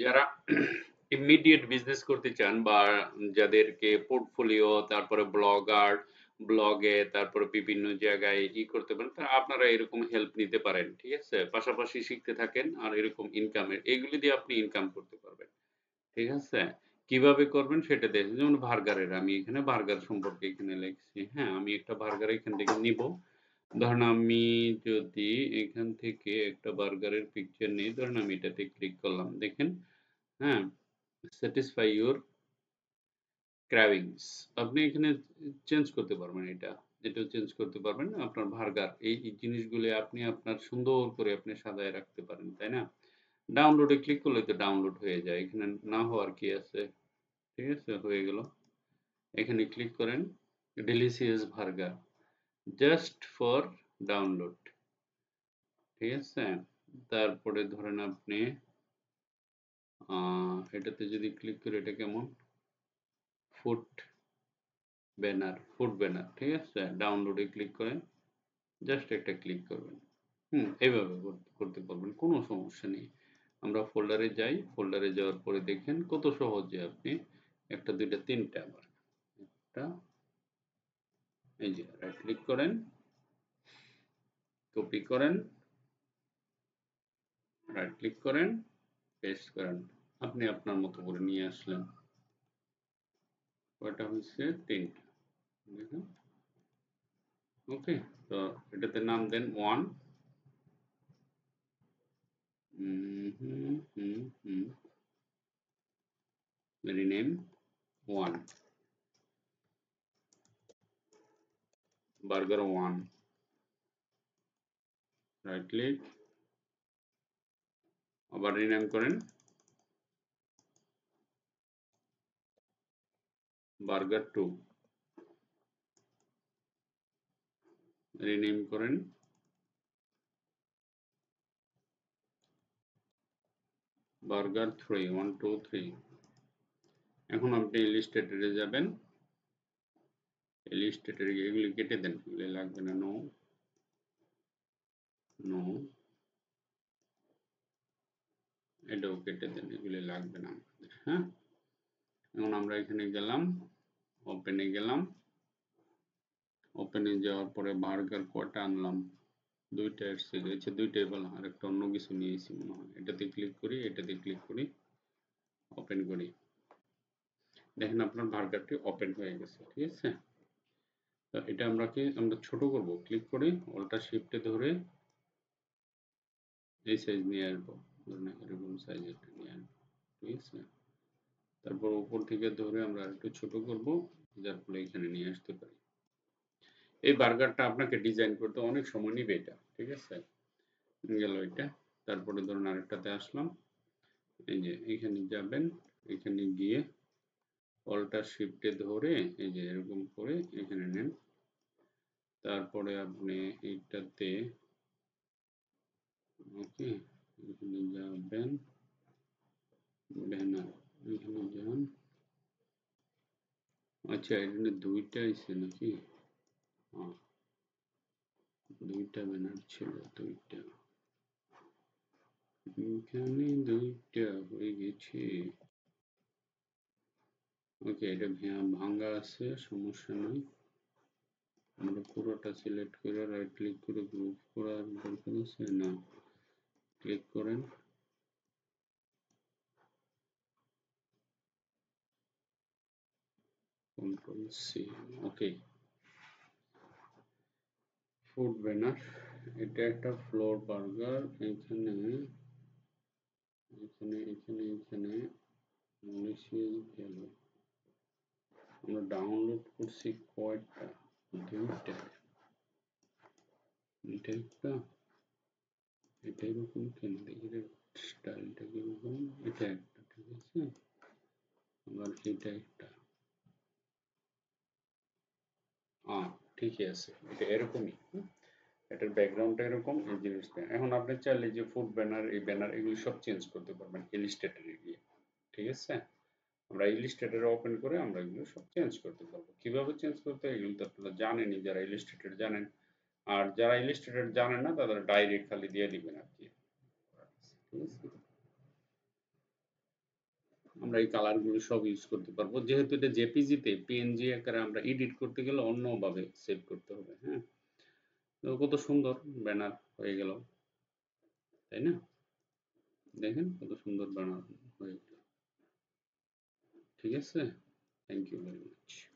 যারা immediate business করতে চান বা যাদেরকে পোর্টফোলিও, তারপরে ব্লগে, তারপরে বিভিন্ন জায়গায় করতে পারেন, তা আপনারা এরকম হেল্প নিতে পারেন। ঠিক আছে? পাশাপাশি শিখতে থাকেন আর এরকম ইনকামের এগুলি দিয়ে আপনি ইনকাম করতে পারবেন। ঠিক আছে? কিভাবে করবেন সেটা দেখেন। যেমন বার্গারের আমি এখানে বার্গার সম্পর্কে এখানে লিখছি। হ্যাঁ, আমি একটা বার্গার এখান থেকে নিব। ধরেন আমি যদি এখান থেকে একটা বার্গারের পিকচার নিই, ধরেন আমি এটাতে ক্লিক করলাম। দেখেন, হ্যাঁ, স্যাটিসফাই ইউর ক্র্যাভিংস। আপনি এখানে চেঞ্জ করতে পারবেন এটাও চেঞ্জ করতে পারবেন। আপনার বার্গার এই জিনিসগুলো আপনি আপনার সুন্দর করে আপনি সাজায় রাখতে পারেন, তাই না? ডাউনলোডে ক্লিক করলে তো ডাউনলোড হয়ে যায়। এখানে না হওয়ার কি আছে? ঠিক আছে? হয়ে গেল। এখানে ক্লিক করেন, delicious burger just for download. ঠিক আছে? তারপরে ধরেন আপনি এটাতে যদি ক্লিক করি, এটা কেমন? Food food banner. ঠিক আছে? ডাউনলোডে ক্লিক করেন, জাস্ট একটা ক্লিক করবেন। এইভাবে করতে পারবেন, কোনো সমস্যা নেই। আমরা ফোল্ডারে যাই, ফোল্ডারে যাওয়ার পরে দেখেন কত সহজে আপনি একটা, দুইটা, তিনটা, আবার একটা, এই যে রাইট ক্লিক করেন, কপি করেন, রাইট ক্লিক করেন, পেস্ট করেন। আপনি আপনার মতো করে নিয়ে আসলেন। কয়টা হয়েছে? তিনটা। দেখুন। ওকে, তো এটাতে নাম দেন one. Rename one, burger one. Right click, আবার রিনেম করেন, বার্গার টু। রিনেম করেন, burger three, one two three. এখন আপনি ইলিস্ট্রেটরে যাবেন, ইলিস্ট্রেটরে গিয়ে এগুলি কেটে দেন, এগুলি লাগবে না। নো, নো, এটাও কেটে দেন, এগুলি লাগবে না আমাদের। হ্যাঁ, এখন আমরা এখানে গেলাম, ওপেনে গেলাম, ওপেনে যাওয়ার পরে বার্গার কয়টা আনলাম? দুইটা এসছে, দুইটাই বলা, আর একটা অন্য কিছু নিয়েছি মনে হয়। এটাতে ক্লিক করি, এটাতে ক্লিক করি, ওপেন করি। দেখেন আপনার বার্গারটি ওপেন হয়ে গেছে। ঠিক আছে? তো এটা আমরা ছোট করব, ক্লিক করে অল্টার শিফটে ধরে এই সাইজ নিয়ে আসবো। ধরুন এরকম সাইজ একটা নিয়ে আসবো। ঠিক আছে? তারপর উপর থেকে ধরে আমরা একটু ছোট করব, যার ফলে এখানে নিয়ে আসতে পারি। এই বার্গারটা আপনাকে ডিজাইন করতে অনেক সময় নিবে এটা। ঠিক আছে? গেল এটা। তারপরে ধরুন আরেকটাতে আসলাম, এই যে এখানে যাবেন, এখানে গিয়ে অল্টার শিফটে ধরে এই যে এরকম করে এখানে নেন। তারপরে আপনি এইটাতে, ওকে, এখানে যাবেন, ব্যানার, এখানে যান। আচ্ছা, এখানে দুইটা আছে নাকি? হ্যাঁ, দুইটা ব্যানার ছিল, দুইটা, এখানে দুইটা হয়ে গেছে। ওকে, এটা ভাঙ্গা আছে, সমস্যা নাই। আমরা পুরোটা সিলেক্ট করে রাইট ক্লিক করে গ্রুপ করার দরকার আছে না, ক্লিক করেন, কন্ট্রোল সি। ওকে, ফুড ব্যানার, এটা একটা ফ্লোর বার্গার। এখানে এখানে এখানে এখানে মলিশিয়াস গেল। আমরা ডাউনলোড করছি কয়টা? দুইটা। এটা একটা, এটা এরকম কেন দেখি, স্টাইলটা কিরকম? এটা একটা, ঠিক আছে, আবার এটা একটা। ঠিকই আছে, এটা এরকমই। এটার ব্যাকগ্রাউন্ডটা এরকম, এই জিনিসটা। এখন আপনি চাইলে যে ফুড ব্যানার, এই ব্যানার, এগুলি সব চেঞ্জ করতে পারবেন ইলিস্ট্রেটরে গিয়ে। ঠিক আছে? আমরা ইলিস্ট্রেটর ওপেন করে আমরা এগুলো সব চেঞ্জ করতে পারবো। কিভাবে চেঞ্জ করতে হয় এগুলো তো আপনারা জানেনই, যারা ইলিস্ট্রেটর জানেন। আর যারা ইলিস্ট্রেটর জানেন না, তাদের ডাইরেক্ট খালি দিয়ে দিবেন আর কি। ঠিক আছে? আমরা এই কালার গুলো সব ইউজ করতে পারবো। যেহেতু এটা জেপিজি তে পিএনজি আকারে আমরা এডিট করতে গেলে অন্যভাবে সেভ করতে হবে। হ্যাঁ? তো কত সুন্দর ব্যানার হয়ে গেল। তাই না? দেখেন কত সুন্দর ব্যানার হয়ে গেল। ঠিক আছে? Thank you very much.